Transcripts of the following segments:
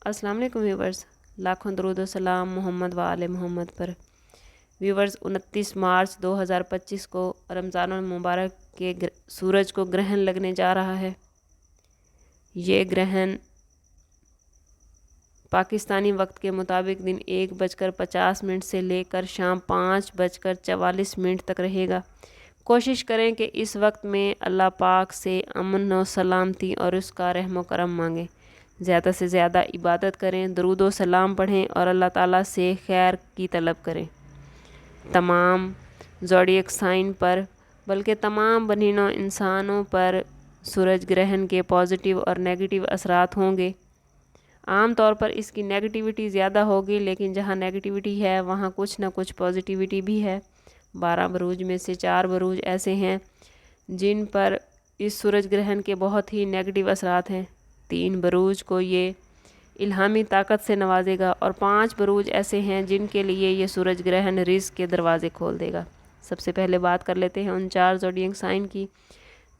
अस्सलाम वालेकुम व्यूवर्स, लाखों दरूद व सलाम मोहम्मद व आले मोहम्मद पर। व्यूवर्स, 29 मार्च 2025 को रमज़ानुल मुबारक के सूरज को ग्रहण लगने जा रहा है। ये ग्रहण पाकिस्तानी वक्त के मुताबिक दिन 1:50 से लेकर शाम 5:44 तक रहेगा। कोशिश करें कि इस वक्त में अल्लाह पाक से अमन व सलामती और उसका रहम करम मांगें। ज़्यादा से ज़्यादा इबादत करें, दरूद व सलाम पढ़ें और अल्लाह ताला से खैर की तलब करें। तमाम ज़ोडिएक साइन पर बल्कि तमाम बनिनो इंसानों पर सूरज ग्रहण के पॉजिटिव और नेगेटिव असरात होंगे। आम तौर पर इसकी नेगेटिविटी ज़्यादा होगी, लेकिन जहाँ नेगेटिविटी है वहाँ कुछ ना कुछ पॉजिटिविटी भी है। 12 बरूज में से 4 बरूज ऐसे हैं जिन पर इस सूरज ग्रहण के बहुत ही नेगेटिव असरात हैं। 3 बरूज को ये इल्हामी ताकत से नवाजेगा और 5 बरूज ऐसे हैं जिनके लिए ये सूरज ग्रहण रिज़्क़ के दरवाज़े खोल देगा। सबसे पहले बात कर लेते हैं उन 4 ज़ोडिएक साइन की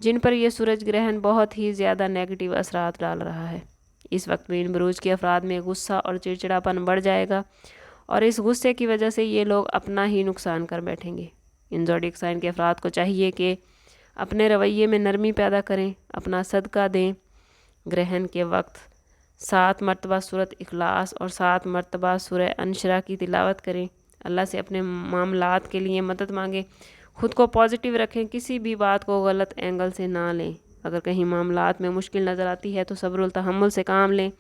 जिन पर यह सूरज ग्रहण बहुत ही ज़्यादा नेगेटिव असरात डाल रहा है। इस वक्त में इन बरूज के अफराद में गुस्सा और चिड़चिड़ापन बढ़ जाएगा और इस गुस्से की वजह से ये लोग अपना ही नुकसान कर बैठेंगे। इन ज़ोडिएक साइन के अफराद को चाहिए कि अपने रवैये में नरमी पैदा करें, अपना सदका दें। ग्रहण के वक्त 7 मरतबा सूरत इखलास और 7 मरतबा सूरह अनशरा की तिलावत करें। अल्लाह से अपने मामलात के लिए मदद मांगें। ख़ुद को पॉजिटिव रखें, किसी भी बात को गलत एंगल से ना लें। अगर कहीं मामलात में मुश्किल नज़र आती है तो सब्रुल तहम्मुल से काम लें।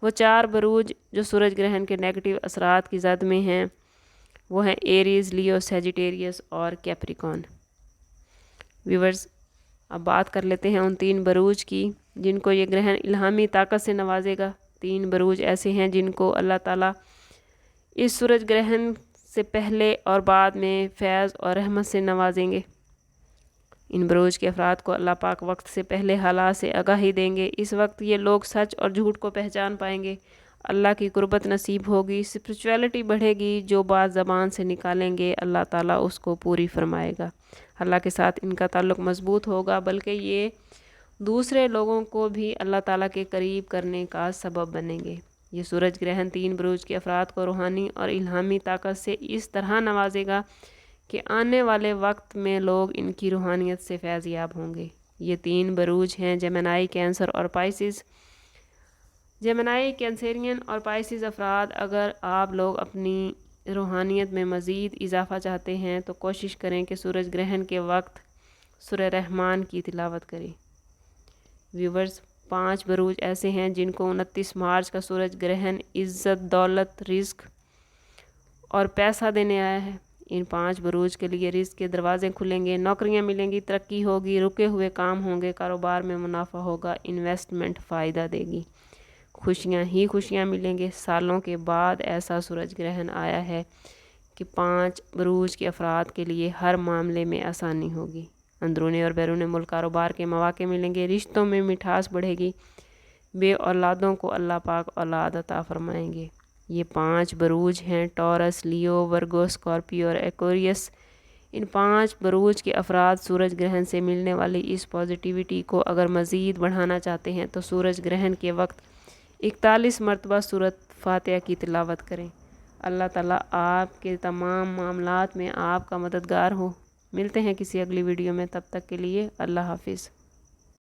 वो 4 बरूज जो सूरज ग्रहण के नेगेटिव असरात की जद में हैं वो हैं एरीज़, लियो, सजिटेरियस और कैप्रिकॉर्न। व्यूवर्स, अब बात कर लेते हैं उन 3 बरूज की जिनको ये ग्रहण इल्हामी ताकत से नवाजेगा। 3 बरूज ऐसे हैं जिनको अल्लाह ताला इस सूरज ग्रहण से पहले और बाद में फैज़ और रहमत से नवाजेंगे। इन बरूज के अफराद को अल्लाह पाक वक्त से पहले हालात से आगाही देंगे। इस वक्त ये लोग सच और झूठ को पहचान पाएंगे, अल्लाह की कुर्बत नसीब होगी, स्पिरिचुअलिटी बढ़ेगी। जो बात ज़बान से निकालेंगे अल्लाह ताला उसको पूरी फरमाएगा। अल्लाह के साथ इनका ताल्लुक़ मज़बूत होगा, बल्कि ये दूसरे लोगों को भी अल्लाह ताला के करीब करने का सबब बनेंगे। ये सूरज ग्रहण 3 बरूज के अफराद को रूहानी और इल्हामी ताकत से इस तरह नवाजेगा कि आने वाले वक्त में लोग इनकी रूहानियत से फैज़याब होंगे। ये 3 बरूज हैं जेमिनी, कैंसर और पाइसिस। जेमिनी, कैंसरियन और पाइसिस अफराद, अगर आप लोग अपनी रूहानियत में मज़ीद इजाफ़ा चाहते हैं तो कोशिश करें कि सूरज ग्रहण के वक्त सूरह रहमान की तिलावत करें। व्यूवर्स, 5 बरूज ऐसे हैं जिनको 29 मार्च का सूरज ग्रहण इज़्ज़त, दौलत, रिज़्क़ और पैसा देने आया है। इन 5 बरूज के लिए रिज़्क़ के दरवाज़े खुलेंगे, नौकरियां मिलेंगी, तरक्की होगी, रुके हुए काम होंगे, कारोबार में मुनाफा होगा, इन्वेस्टमेंट फ़ायदा देगी, खुशियां ही खुशियां मिलेंगे। सालों के बाद ऐसा सूरज ग्रहण आया है कि 5 बरूज के अफराद के लिए हर मामले में आसानी होगी। अंदरूनी और बैरून मुल्क कारोबार के मौके मिलेंगे, रिश्तों में मिठास बढ़ेगी, बे औलादों को अल्लाह पाक औलाद अता फरमाएंगे। ये 5 बरूज हैं टॉरस, लियो, वर्गो, स्कॉर्पियो और एक्वेरियस। इन 5 बरूज के अफराद सूरज ग्रहण से मिलने वाली इस पॉजिटिविटी को अगर मज़ीद बढ़ाना चाहते हैं तो सूरज ग्रहण के वक्त 41 मरतबा सूरत फातिहा की तिलावत करें। अल्लाह ताला आपके तमाम मामलात में आपका मददगार हो। मिलते हैं किसी अगली वीडियो में, तब तक के लिए अल्लाह हाफिज़।